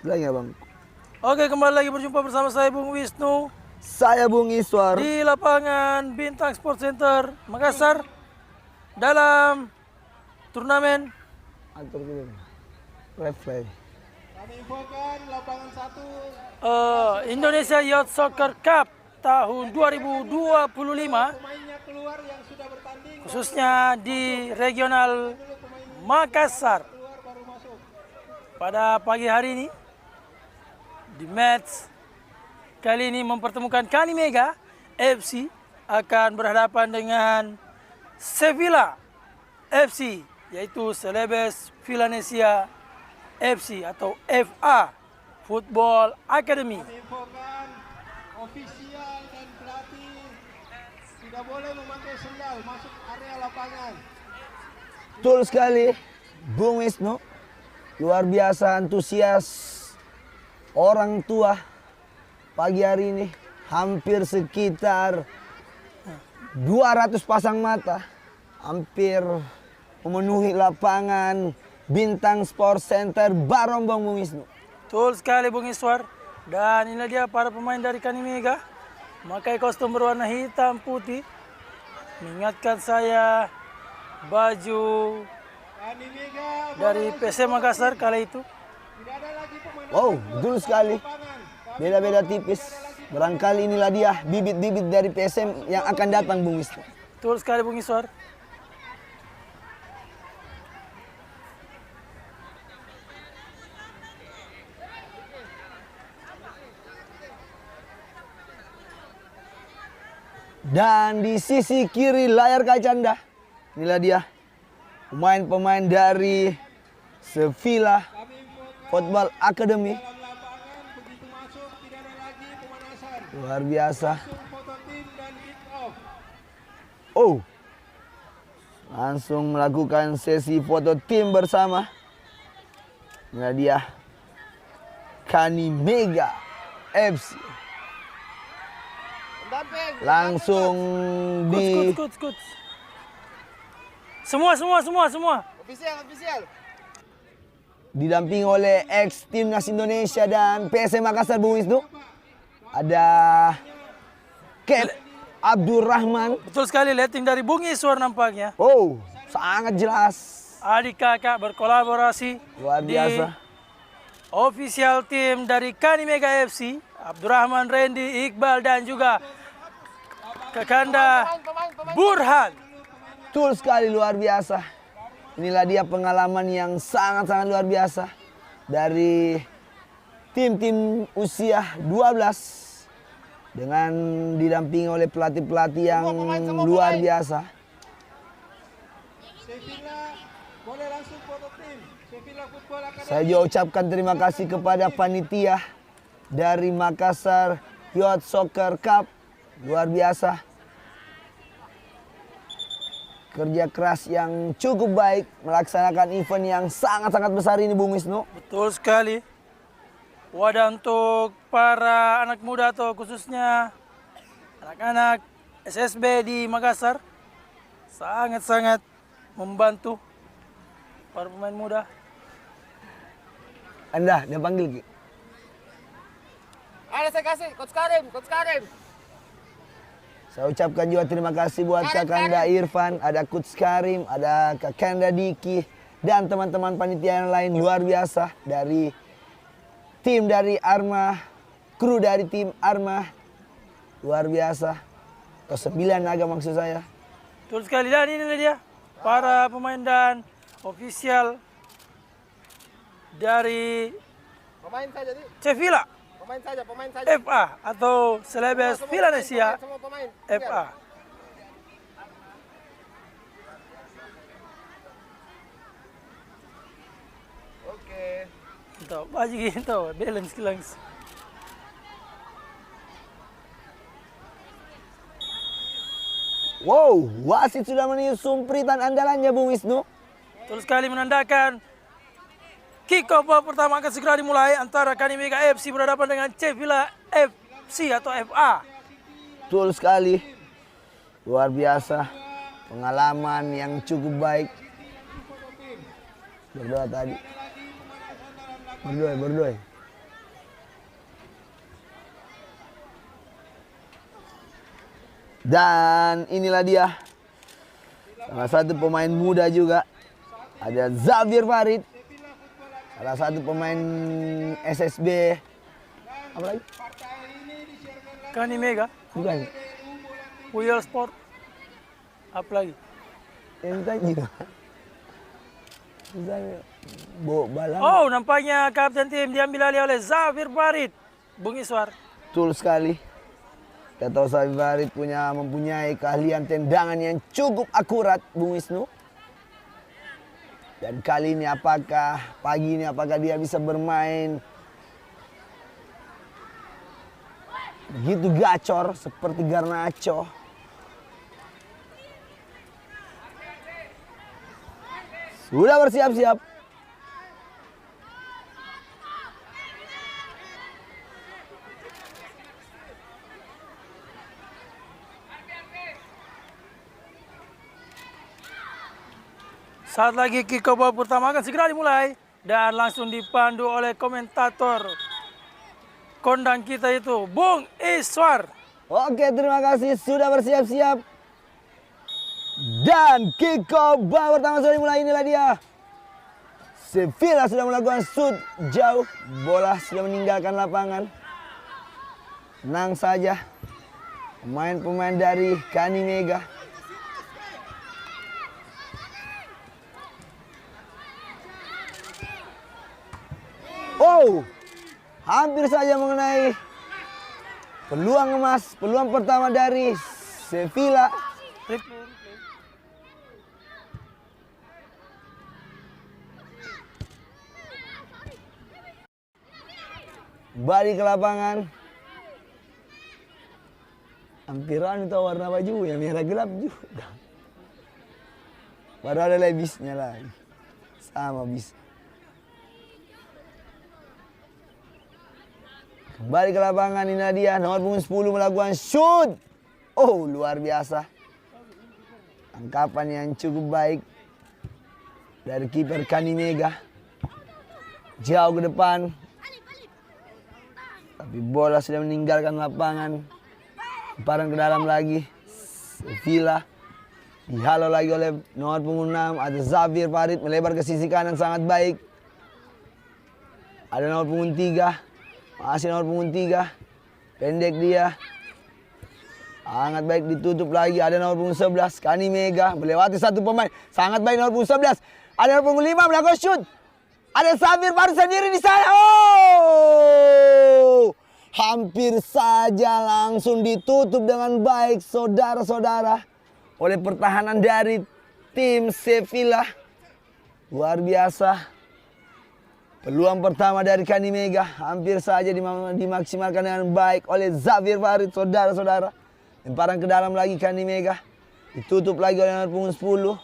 Lagi ya Bang. Oke, kembali lagi berjumpa bersama saya Bung Wisnu Saya Bung Iswar. di lapangan Bintang Sport Center Makassar dalam turnamen Atur dulu. Replay. Kami infokan lapangan 1 Indonesia Youth Soccer Cup tahun 2025 pemainnya keluar yang sudah bertanding khususnya di regional Makassar. keluar baru masuk. Pada pagi hari ini di match kali ini mempertemukan Kanimega FC akan berhadapan dengan Sevilla FC, yaitu Celebes Villanesia FC atau FA Football Academy. Kami infokan ofisial dan pelatih tidak boleh memakai sendal masuk area lapangan. Betul sekali Bung Wisnu. Luar biasa antusias orang tua pagi hari ini. Hampir sekitar 200 pasang mata. Hampir memenuhi lapangan Bintang Sport Center Barombong Bung Wisnu. Betul sekali Bung Iswar. Dan inilah dia para pemain dari Kanimega. Memakai kostum berwarna hitam putih. Mengingatkan saya baju Kanimega dari PC Makassar kala itu. tidak ada lagi pemain Wow, betul sekali. Beda-beda tipis. Barangkali inilah dia bibit-bibit dari PSM yang akan datang Bung Wisnu. Betul sekali Bung Iswar. Dan di sisi kiri layar kaca Anda, inilah dia pemain-pemain dari Sevilla Football Academy. dalam lapangan begitu masuk tidak ada lagi pemanasan. Luar biasa. Langsung foto tim dan kick off. Oh, langsung melakukan sesi foto tim bersama. Inilah dia Kanimega FC. Langsung di Coach. Semua. Ofisial. didampingi oleh ex timnas Indonesia dan PSM Makassar Bung Wisnu. Ada Kep Abdurrahman. Betul sekali, letting dari Bung Iswar nampaknya. Oh, sangat jelas. Adik kakak berkolaborasi Luar di biasa. official tim dari Kanimega FC. Abdurrahman, Randy, Iqbal dan juga Kakanda Burhan. Betul sekali, luar biasa. Inilah dia pengalaman yang sangat-sangat luar biasa dari tim-tim usia 12 dengan didampingi oleh pelatih-pelatih yang luar biasa. Sevilla boleh langsung foto tim. Sevilla Football Academy. Saya juga ucapkan terima kasih kepada panitia dari Makassar Youth Soccer Cup. Luar biasa. Kerja keras yang cukup baik melaksanakan event yang sangat-sangat besar ini Bung Wisnu. Betul sekali. Wadah untuk para anak muda atau khususnya anak-anak SSB di Makassar. Sangat-sangat membantu para pemain muda. Anda, dia panggil Ki. Ada saya kasih Coach Karim. Saya ucapkan juga terima kasih buat Kakanda Irfan, ada Coach Karim, ada Kakanda Diki, dan teman-teman panitia yang lain luar biasa dari tim dari Arma, kru dari tim Arma, luar biasa. Atau 9 naga maksud saya. Betul sekali, dan inilah dia para pemain dan ofisial dari Pemain saja, Sevilla pemain saja. FA atau Celebes Villanesia Semua pemain. FA. Oke. Ito, baju gitu, balance lang. Wow, wasit sudah meniup sumpritan andalannya Bung Wisnu. Betul sekali, menandakan kick off pertama akan segera dimulai antara Kanimega FC berhadapan dengan Sevilla FC atau FA. Betul sekali. Luar biasa. Pengalaman yang cukup baik. Berdoa tadi. Berdoa. Dan inilah dia salah satu pemain muda juga. Ada Xavier Farid, salah satu pemain SSB. Apa lagi? Kani Mega, Bukan. Puyol Sport. Apa lagi? Yang tadi. Balang. Oh, nampaknya kapten tim diambil alih oleh Xavier Farid. Bung Iswar. Betul sekali. Kita tahu Xavier Farid mempunyai keahlian tendangan yang cukup akurat, Bung Wisnu. Dan kali ini pagi ini apakah dia bisa bermain begitu gacor seperti Garnacho. Sudah bersiap-siap. Saat lagi kick off babak pertama akan segera dimulai. Dan langsung dipandu oleh komentator kondang kita itu, Bung Iswar. Oke, terima kasih sudah bersiap-siap. Dan kick off babak pertama sudah dimulai, inilah dia. Sevilla sudah melakukan shoot jauh, bola sudah meninggalkan lapangan. Tenang saja, pemain-pemain dari Kani Mega. Oh, hampir saja mengenai peluang emas, peluang pertama dari Sevilla. Kembali ke lapangan. Hampiran itu warna baju yang merah gelap juga. Baru ada lebisnya lagi. Sama bis. Kembali ke lapangan, ini dia nomor punggung 10 melakukan shoot. Oh, luar biasa. Tangkapan yang cukup baik dari kiper Kani Mega. Jauh ke depan. Tapi bola sudah meninggalkan lapangan. Lemparan ke dalam lagi. Sevilla dihalau lagi oleh nomor punggung 6. Ada Xavier Farid melebar ke sisi kanan sangat baik. Ada nomor punggung 3. Masih nomor punggung 3. Pendek dia. Sangat baik ditutup lagi. Ada nomor punggung 11. Kani Mega melewati satu pemain. Sangat baik nomor punggung 11. Ada nomor punggung 5 melakukan shoot. Ada Xavier Farid sendiri di sana. Oh! Hampir saja langsung ditutup dengan baik, saudara-saudara, oleh pertahanan dari tim Sevilla. Luar biasa. Peluang pertama dari Kani Mega hampir saja dimaksimalkan dengan baik oleh Xavier Farid, saudara-saudara. Lemparan ke dalam lagi Kani Mega. Ditutup lagi oleh nomor punggung 10.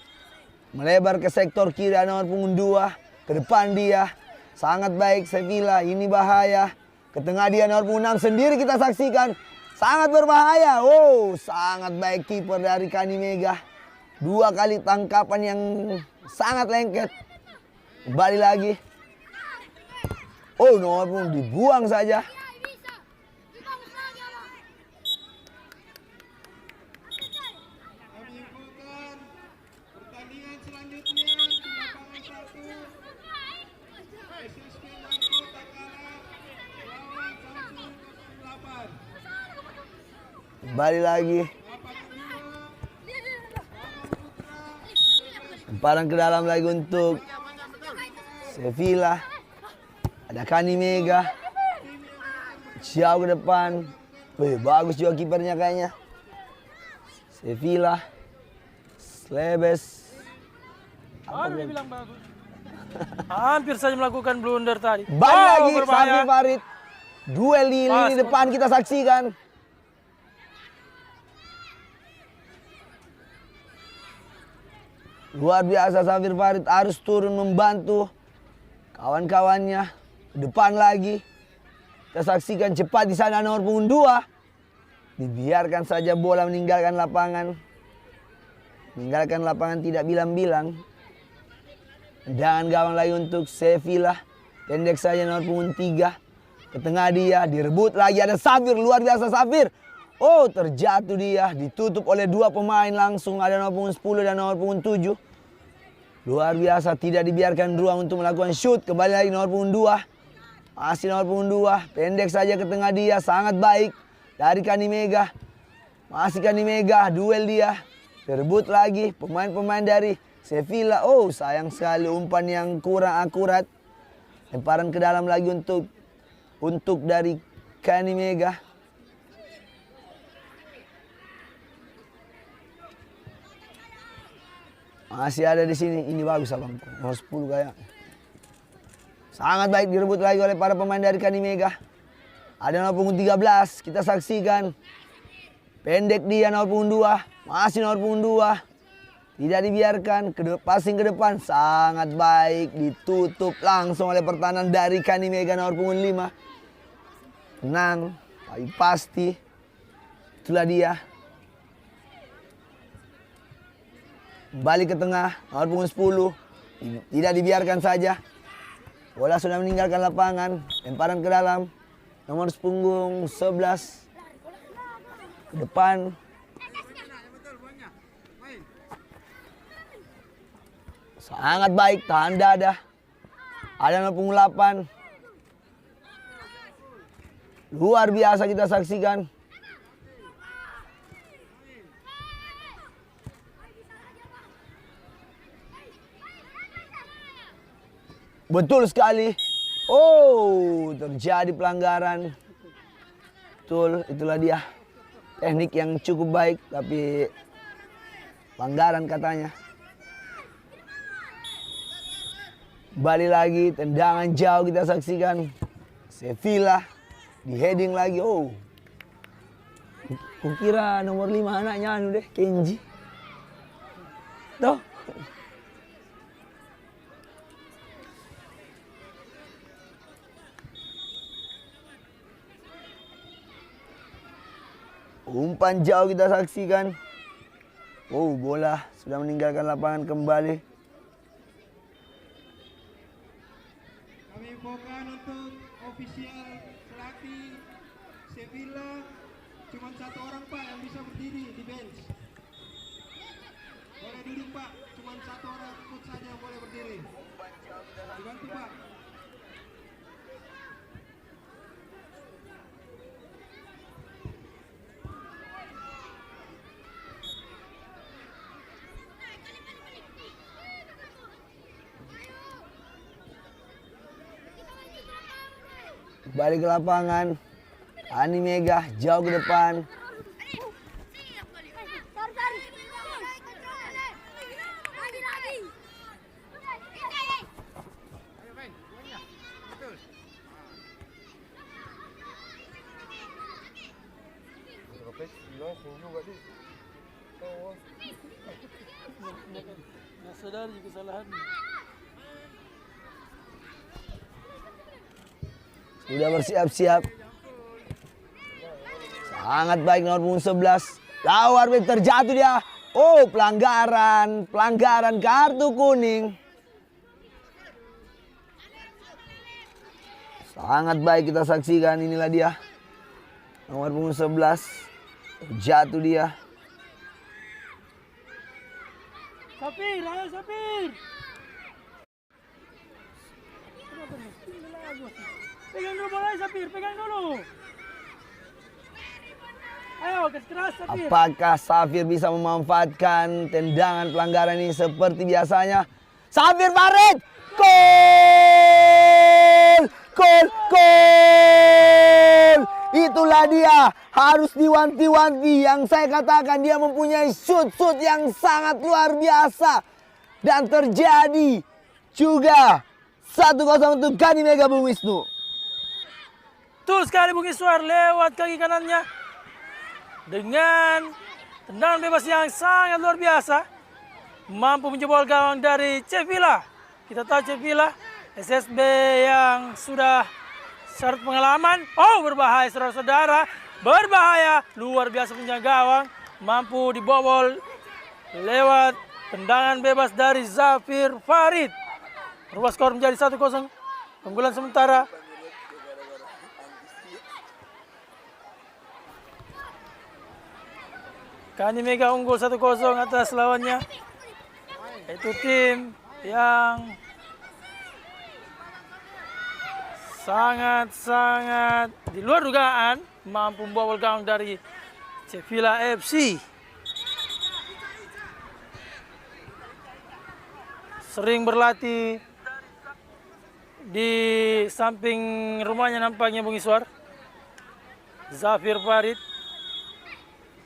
Melebar ke sektor kiri nomor punggung 2. Ke depan dia. Sangat baik Sevilla, ini bahaya. Ke tengah dia nomor punggung 6 sendiri kita saksikan. Sangat berbahaya. Oh, sangat baik kiper dari Kani Mega. 2 kali tangkapan yang sangat lengket. Kembali lagi. Oh, nomor punggung dibuang saja. Kami infokan pertandingan selanjutnya di lapangan 1. SSB Marco Takara lawan Samsung 08. Kembali lagi. Lapangan 2. Lemparan ke dalam lagi untuk Sevilla. Ada Kani Mega. Jauh ke depan. Wih, bagus juga kipernya kayaknya. Sevilla. Slebes. Apa dia bilang bagus? Hampir saja melakukan blunder tadi. Balik lagi berbahaya. Xavier Farid. Duel di lini depan kita saksikan. Luar biasa Xavier Farid harus turun membantu kawan-kawannya. Depan lagi. Kita saksikan cepat di sana nomor punggung 2. Dibiarkan saja bola meninggalkan lapangan. Meninggalkan lapangan tidak bilang-bilang. Tendangan gawang lagi untuk Sevilla. Pendek saja nomor punggung 3. Ke tengah dia, direbut lagi ada Xavier, luar biasa Xavier. Oh, terjatuh dia. Ditutup oleh dua pemain langsung. Ada nomor punggung 10 dan nomor punggung 7. Luar biasa, tidak dibiarkan ruang untuk melakukan shoot. Kembali lagi nomor punggung 2. Masih nomor punggung 2. Pendek saja ke tengah dia. Sangat baik dari Kanimega. Masih Kanimega. Duel dia. Berebut lagi pemain-pemain dari Sevilla. Oh, sayang sekali umpan yang kurang akurat. Lemparan ke dalam lagi untuk dari Kanimega. Masih ada di sini. Ini bagus abang. Nomor 10 kayak. Sangat baik direbut lagi oleh para pemain dari Kanimega. Ada nomor punggung 13. Kita saksikan. Pendek dia nomor punggung 2. Masih nomor punggung 2. Tidak dibiarkan. Passing ke depan. Sangat baik. Ditutup langsung oleh pertahanan dari Kanimega nomor punggung 5. Tenang. Tapi pasti. Itulah dia. Kembali ke tengah, nomor punggung 10. Tidak dibiarkan saja. Bola sudah meninggalkan lapangan. Lemparan ke dalam. Nomor punggung 11. Ke depan. Sangat baik, tahan dada. Ada nomor punggung 8. Luar biasa kita saksikan. Betul sekali. Oh, terjadi pelanggaran. Betul, itulah dia. Teknik yang cukup baik, tapi pelanggaran katanya. Kembali lagi, tendangan jauh kita saksikan. Sevilla, di heading lagi. Oh, kukira nomor 5 anaknya anu deh, Kenji. Tuh. Umpan jauh kita saksikan. Oh, bola sudah meninggalkan lapangan kembali. Kami infokan untuk ofisial pelatih Sevilla, cuma satu orang Pak yang bisa berdiri di bench. Boleh duduk Pak, cuma satu orang ikut saja yang boleh berdiri. Dibantu Pak. Balik ke lapangan. Kanimega jauh ke depan. Nggak sadari kesalahan. Sudah bersiap-siap. Sangat baik nomor punggung 11. Luar biasa, terjatuh dia. Oh, pelanggaran. Pelanggaran kartu kuning. Sangat baik kita saksikan. Inilah dia. Nomor punggung 11. Jatuh dia. Sapir, ayo Sapir. Pegang dulu bola Sapir, pegang dulu. Ayo, keras Sapir. Apakah Safir bisa memanfaatkan tendangan pelanggaran ini seperti biasanya? Safir Farid! Gol! Gol! Gol! Itulah dia. Harus diwanti-wanti. Yang saya katakan dia mempunyai shoot-shoot yang sangat luar biasa. Dan terjadi juga 1-0 untuk Kanimega Bung Wisnu. Betul sekali Bung Iswar, lewat kaki kanannya. Dengan tendangan bebas yang sangat luar biasa. Mampu menjebol gawang dari Sevilla. Kita tahu Sevilla, SSB yang sudah syarat pengalaman. Oh, berbahaya saudara-saudara. Berbahaya, luar biasa penjaga gawang. Mampu dibobol lewat tendangan bebas dari Zafir Farid. Merubah skor menjadi 1-0. Keunggulan sementara. Kani Mega unggul 1-0 atas lawannya. Itu tim yang sangat-sangat di luar dugaan mampu membobol gawang dari Sevilla FC. Sering berlatih di samping rumahnya nampaknya Bung Iswar. Zafir Farid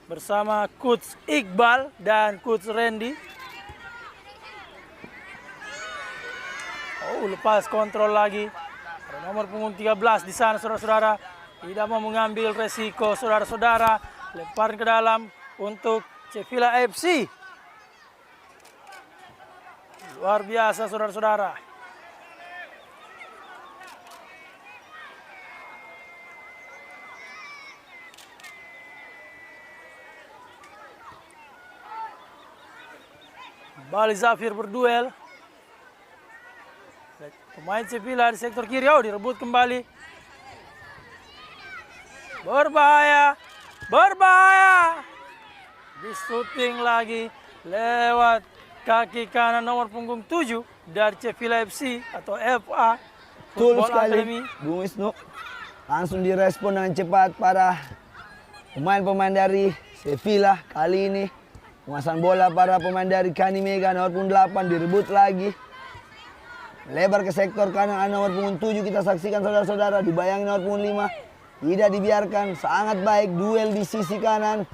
bersama Coach Iqbal dan Coach Randy. Oh, lepas kontrol lagi. Ada nomor punggung 13 di sana, saudara-saudara. Tidak mau mengambil resiko, saudara-saudara. Lempar ke dalam untuk Sevilla FC. Luar biasa, saudara-saudara. Kembali Zafir berduel. Pemain Sevilla di sektor kiri, oh direbut kembali. Berbahaya, berbahaya. Di shooting lagi lewat kaki kanan nomor punggung 7 dari Sevilla FC atau FA. Betul Football sekali, Academy. Bung Wisnu. Langsung direspon dengan cepat para pemain-pemain dari Sevilla kali ini. Penguasaan bola para pemain dari Kani Mega nomor punggung 8 direbut lagi. Lebar ke sektor kanan nomor punggung 7 kita saksikan saudara-saudara. Dibayangi nomor punggung 5. Tidak dibiarkan, sangat baik duel di sisi kanan.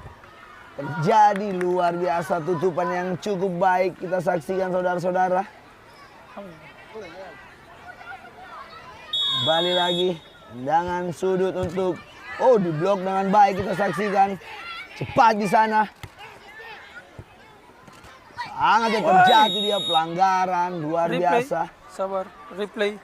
Terjadi luar biasa tutupan yang cukup baik kita saksikan saudara-saudara. Kembali lagi. Tendangan sudut untuk diblok dengan baik kita saksikan. Cepat di sana. Sangat terjadi dia pelanggaran luar Replay. biasa. Sabar, replay.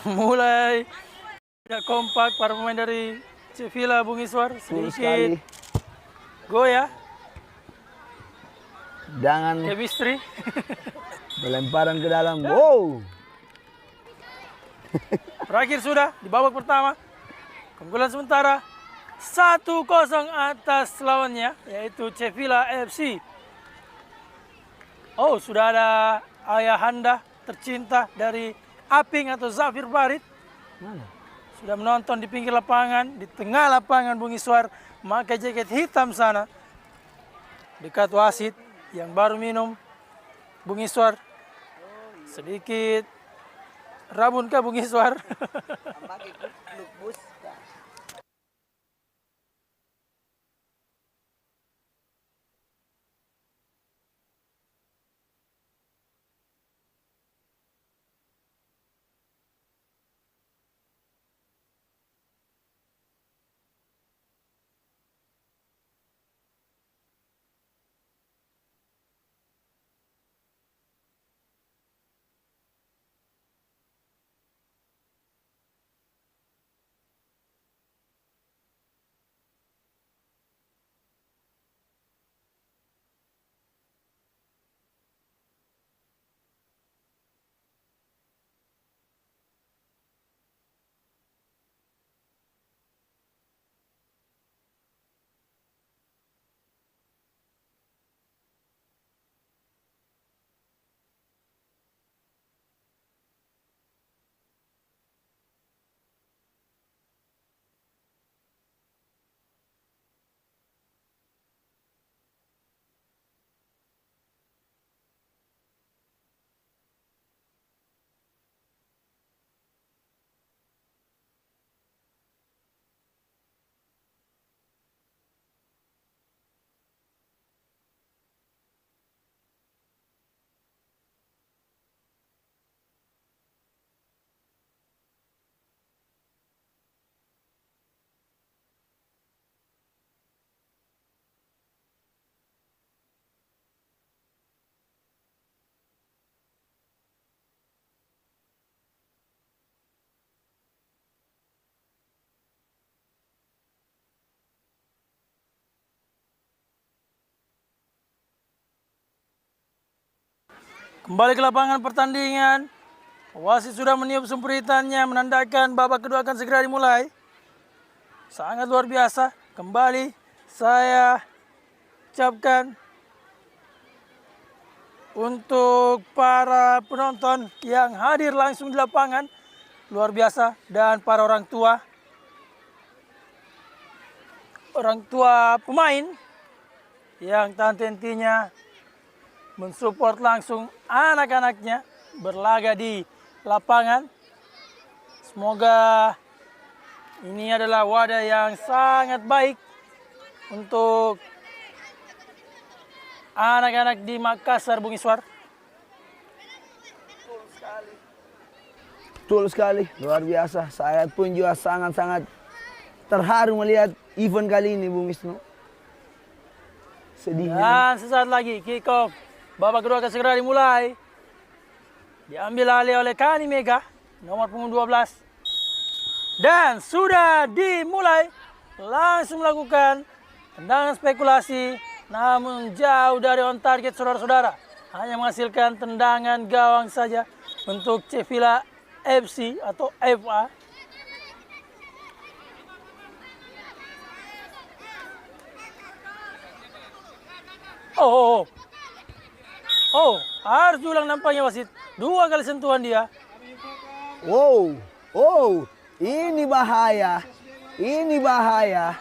Mulai tidak kompak para pemain dari Sevilla, Bung Iswar. Betul sekali. Sedikit goyah, Dengan chemistry. pelemparan ke dalam. Wow. Berakhir sudah di babak pertama. Keunggulan sementara 1-0 atas lawannya, yaitu Sevilla FC. Oh, sudah ada ayahanda tercinta dari Aping atau Zafir Farid. Sudah menonton di pinggir lapangan, di tengah lapangan Bung Iswar, memakai jaket hitam sana. Dekat wasit yang baru minum Bung Iswar. Sedikit rabun kah Bung Iswar? Kembali ke lapangan pertandingan. Wasit sudah meniup sempuritannya menandakan babak kedua akan segera dimulai. Sangat luar biasa. Kembali saya ucapkan untuk para penonton yang hadir langsung di lapangan, luar biasa, dan para orang tua pemain yang tentunya mensupport langsung anak-anaknya berlaga di lapangan. Semoga ini adalah wadah yang sangat baik untuk anak-anak di Makassar, Bung Iswar. Betul sekali, luar biasa. Saya pun juga sangat-sangat terharu melihat event kali ini, Bung Wisnu. Sedihnya. Dan sesaat lagi kick off babak kedua akan segera dimulai. Diambil alih oleh Kani Mega, nomor punggung 12. Dan sudah dimulai, langsung melakukan tendangan spekulasi, namun jauh dari on target saudara-saudara. Hanya menghasilkan tendangan gawang saja untuk Cevilla FC atau FA. Harus diulang nampaknya wasit. 2 kali sentuhan dia. Wow, ini bahaya. Ini bahaya.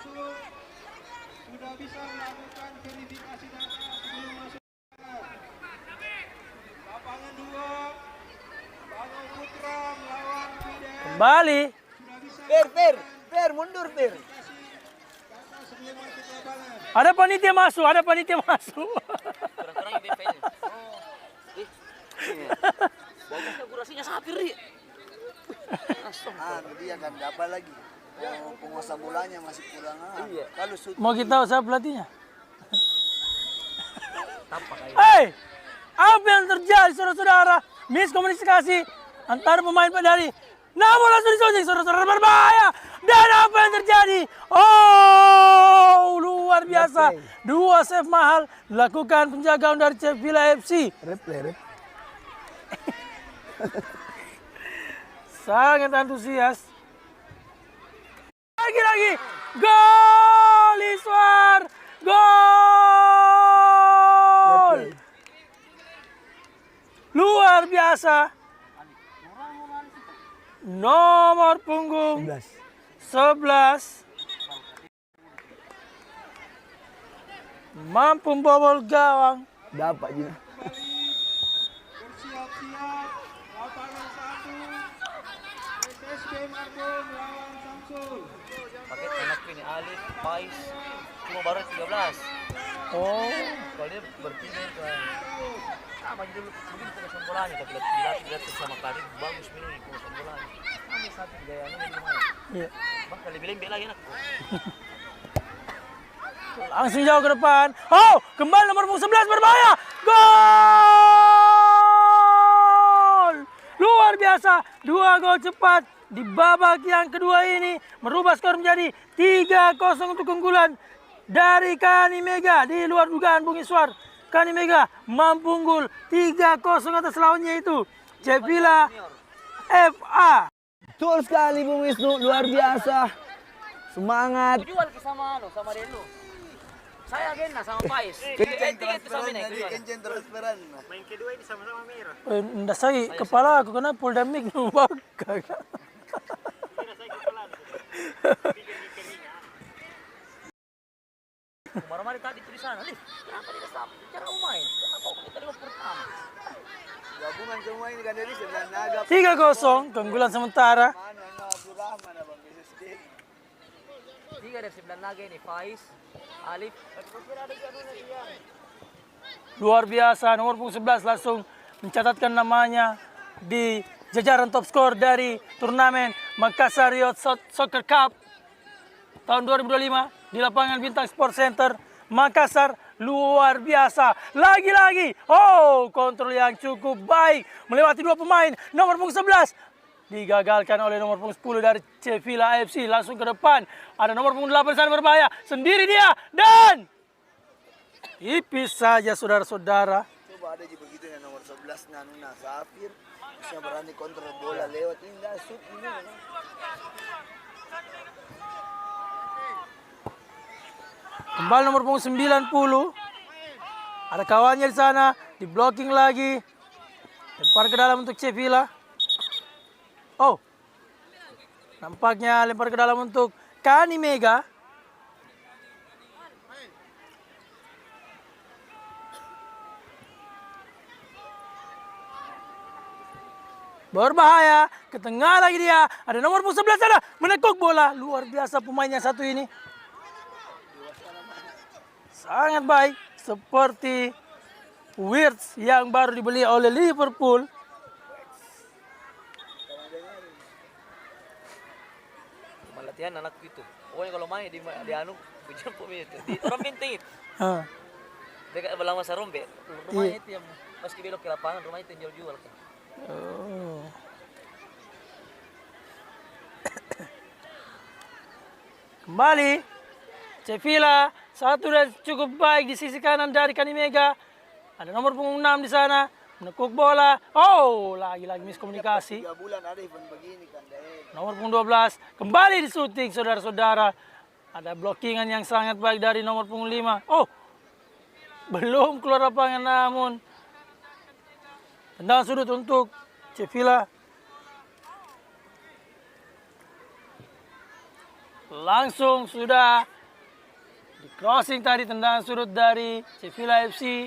Sudah bisa melakukan verifikasi data sebelum masuk lapangan 2. Bangau Putra melawan Fidel. Kembali. Sudah bisa Per, mundur, Per. data sebelum masuk lapangan. Ada panitia masuk, ada panitia masuk. Kurang-kurang yang BPN. Bagusnya kurasinya sapir nih. Dia kan apa lagi? Penguasa bolanya masih kurang. Iya. Kalau Mau kita tahu siapa pelatihnya? Tampak kayak. Hei, apa yang terjadi saudara-saudara? Miskomunikasi antara pemain dari. Namun langsung disunting saudara-saudara, berbahaya. Dan apa yang terjadi? Oh, luar biasa. 2 save mahal dilakukan penjagaan dari Cevilla FC. replay. Sangat antusias. Lagi-lagi. Gol Iswar. Gol. Luar biasa. Nomor punggung 11 mampu membobol gawang. Dapat Jina. Bersiap-siap lapangan 1. SSB Marbon melawan Samsul. Paket anak ini Alif, Pais, cuma baru 13. Oh, Kalau dia bertiga kan. Sama aja dulu mungkin pengusaha bolanya tapi lihat sama Karim bagus minum di pengusaha bolanya. Kami satu gayanya lumayan. iya. Bahkan lebih lembek lagi enak. Langsung jauh ke depan. Oh, kembali nomor punggung 11 berbahaya. Gol! Luar biasa. 2 gol cepat di babak yang kedua ini merubah skor menjadi 3-0 untuk keunggulan dari Kani Mega. Di luar dugaan Bung Iswar, Kani Mega mampu unggul 3-0 atas lawannya itu Cevilla FA. Betul sekali Bung Wisnu, luar biasa. Semangat. Aku jual ke sama Delu. Saya agenda sama Pais. Tiga itu sama ini. transferan. Nggak saya kepala aku kena Polda Mik bakal. Kemarin tadi itu di sana. Lih, kenapa tidak sama? Cara main. Kenapa kita di babak pertama? Gabungan semua ini kan dari 9 naga. 3-0 keunggulan sementara. Abdurrahman abang SSD. 3 dari 9 lagi nih, Faiz, Alif. Luar biasa, nomor punggung 11 langsung mencatatkan namanya di jajaran top skor dari turnamen Makassar Youth Soccer Cup tahun 2025 di lapangan Bintang Sport Center Makassar. Luar biasa. Lagi-lagi. Oh, kontrol yang cukup baik. Melewati 2 pemain. Nomor punggung 11. Digagalkan oleh nomor punggung 10 dari Cevilla FC. Langsung ke depan. Ada nomor punggung 8 sana berbahaya. Sendiri dia. Dan tipis saja saudara-saudara. Coba ada juga begitu yang nomor 11 Nanuna Safir. Bisa berani kontrol bola lewat indah shoot ini. Kembali nomor punggung 90. Ada kawannya di sana, di blocking lagi. Lempar ke dalam untuk Sevilla. Oh. Nampaknya lempar ke dalam untuk Kani Mega. Berbahaya, ke tengah lagi dia. Ada nomor punggung 11 sana, menekuk bola. Luar biasa pemainnya satu ini. Sangat baik, seperti Wirtz yang baru dibeli oleh Liverpool. Cuma latihan anakku itu. Pokoknya kalau main di anu, hujan itu. Di orang penting itu. Dekat belang masa rombe. Rumahnya itu yang meski belok ke lapangan, rumahnya itu yang jual-jual. Oh. Kembali Sevilla satu dan cukup baik di sisi kanan dari Kani Mega. Ada nomor punggung 6 di sana menekuk bola. Oh, lagi-lagi miskomunikasi. 3 bulan ada event begini kan. Nomor punggung 12 kembali di shooting saudara-saudara. Ada blockingan yang sangat baik dari nomor punggung 5. Oh, belum keluar lapangan namun tendangan sudut untuk Sevilla. Langsung sudah di crossing tadi tendangan sudut dari Sevilla FC.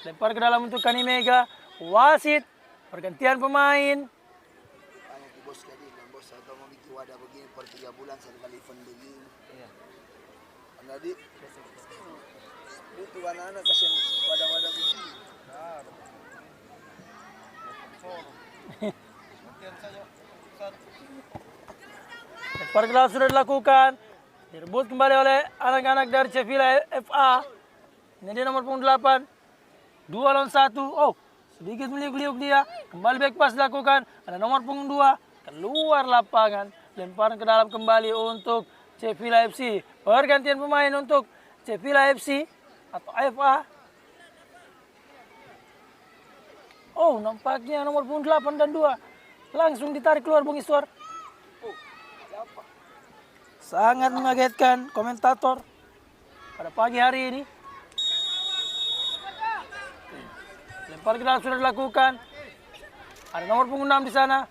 Lempar ke dalam untuk Kani Mega. Wasit pergantian pemain. Tanya ke bos tadi, bos saya tahu mau bikin wadah begini per 3 bulan satu kali event begini. Iya. Jadi butuh anak-anak kasih wadah-wadah begini. Lempar ke dalam sudah dilakukan. Direbut kembali oleh anak-anak dari Sevilla FA. Ini dia nomor punggung 8. 2 lawan 1. Oh, sedikit meliuk-liuk dia. Kembali back pass dilakukan. Ada nomor punggung 2. Keluar lapangan. Lempar ke dalam kembali untuk Sevilla FC. Pergantian pemain untuk Sevilla FC atau FA. Oh, nampaknya nomor punggung 8 dan 2. Langsung ditarik keluar Bung Iswar. Sangat mengagetkan komentator pada pagi hari ini. Lempar ke dalam sudah dilakukan. Ada nomor punggung 6 di sana.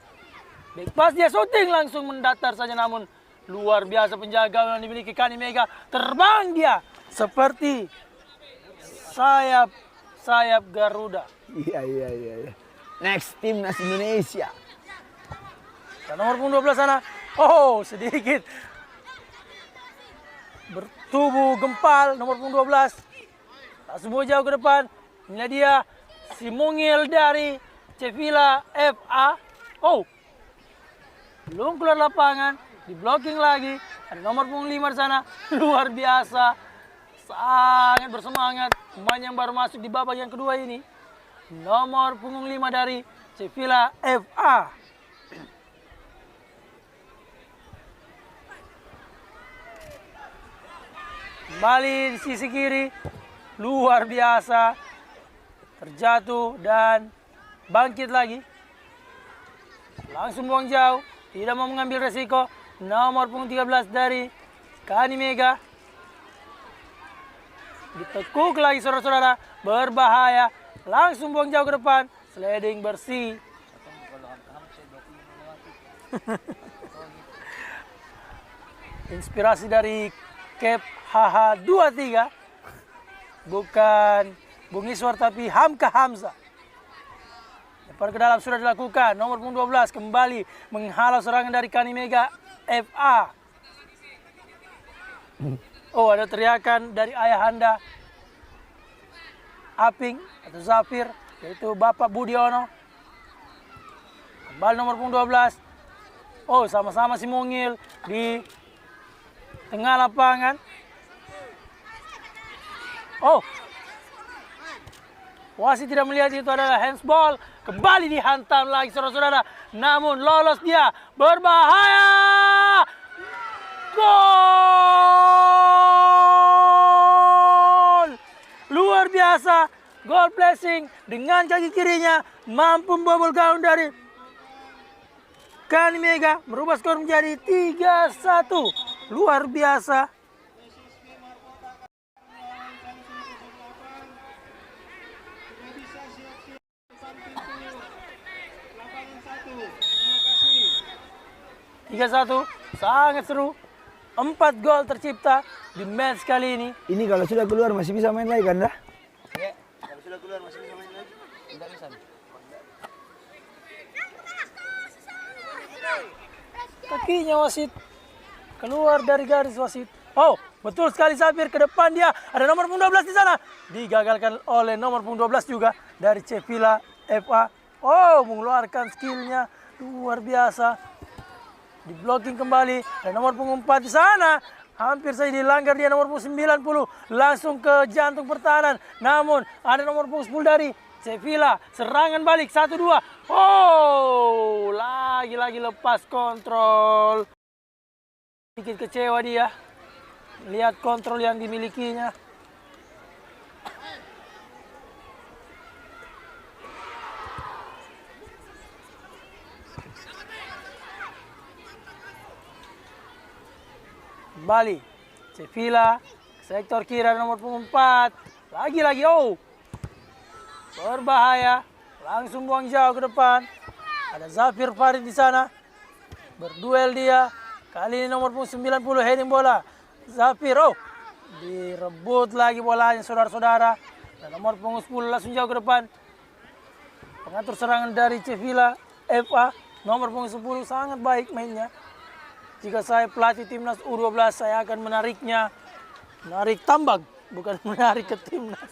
Back pass dia shooting langsung mendatar saja namun luar biasa penjaga yang dimiliki Kani Mega. Terbang dia seperti sayap Garuda. Iya. Next timnas Indonesia. Dan nomor punggung 12 sana. Oh, sedikit bertubuh gempal nomor punggung 12. Tak semua jauh ke depan. Inilah dia si mungil dari Sevilla FA. Oh, belum keluar lapangan. Di blocking lagi. Ada nomor punggung 5 di sana. Luar biasa. Sangat bersemangat. Pemain yang baru masuk di babak yang kedua ini. Nomor punggung 5 dari Sevilla FA. Kembali di sisi kiri, luar biasa, terjatuh dan bangkit lagi. Langsung buang jauh, tidak mau mengambil resiko. Nomor punggung 13 dari Kani Mega. Ditekuk lagi saudara-saudara, berbahaya. Langsung buang jauh ke depan, sliding bersih. Inspirasi dari Cap HH23, bukan Bung Iswar tapi Hamka Hamzah. Lempar ke dalam sudah dilakukan. Nomor punggung 12 kembali menghalau serangan dari Kani Mega FA. Oh, ada teriakan dari ayahanda Aping atau Zafir, yaitu Bapak Budiono. Kembali nomor punggung 12. Oh, sama-sama si mungil di tengah lapangan. Oh, wasit tidak melihat itu adalah handsball. Kembali dihantam lagi saudara-saudara. Namun lolos dia. Berbahaya. Gol! Luar biasa. goal placing dengan kaki kirinya mampu membobol gawang dari Kanimega, merubah skor menjadi 3-1. Luar biasa. Sudah bisa siap-siap depan pintu lapangan 1. Terima kasih. 3-1, sangat seru. 4 gol tercipta di match kali ini. Ini kalau sudah keluar masih bisa main lagi kan dah? Ya, kalau sudah keluar masih bisa main lagi. Tidak bisa. Kakinya wasit keluar dari garis wasit. Oh, betul sekali Zafir, ke depan dia. Ada nomor punggung 12 di sana. Digagalkan oleh nomor punggung 12 juga dari Sevilla FA. Oh, mengeluarkan skillnya luar biasa. Di blocking kembali. Ada nomor punggung 4 di sana. Hampir saja dilanggar dia nomor punggung 90. Langsung ke jantung pertahanan. Namun ada nomor punggung 10 dari Sevilla. Serangan balik 1-2. Oh, lagi-lagi lepas kontrol. Sedikit kecewa dia. Lihat kontrol yang dimilikinya. Kembali Sevilla, sektor kiri nomor punggung 4. Lagi-lagi, oh, berbahaya. Langsung buang jauh ke depan. Ada Zafir Farid di sana. Berduel dia. Kali ini nomor punggung 90 heading bola. Zafir, oh, direbut lagi bolanya saudara-saudara. Dan nomor punggung 10 langsung jauh ke depan. Pengatur serangan dari Sevilla FA. Nomor punggung 10 sangat baik mainnya. Jika saya pelatih timnas U12, saya akan menariknya. Menarik tambang, bukan menarik ke timnas.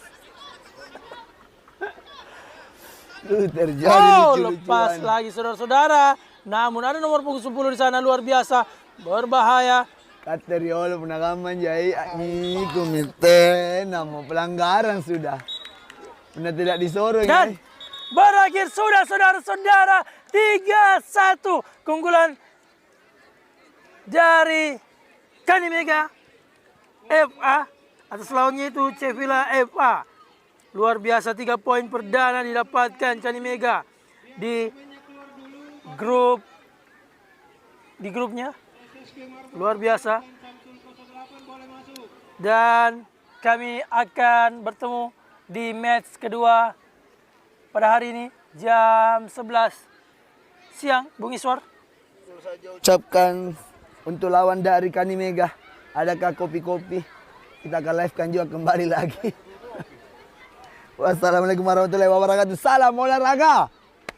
Terjadi Oh, lucu-lucuan. lepas lagi saudara-saudara. Namun ada nomor punggung 10 di sana, luar biasa. Berbahaya. Kateriolo penagaman jai ini komite nama pelanggaran sudah. Benar tidak disuruh Dan berakhir sudah saudara-saudara. 3-1 keunggulan dari Kanimega FA. Atas lawannya itu Sevilla FA. Luar biasa, 3 poin perdana didapatkan Kanimega di grupnya. Luar biasa. Dan kami akan bertemu di match kedua pada hari ini jam 11 siang, Bung Iswar. ucapkan untuk lawan dari Kanimega. Adakah kopi-kopi? Kita akan live-kan juga kembali lagi. Wassalamualaikum warahmatullahi wabarakatuh. Salam olahraga.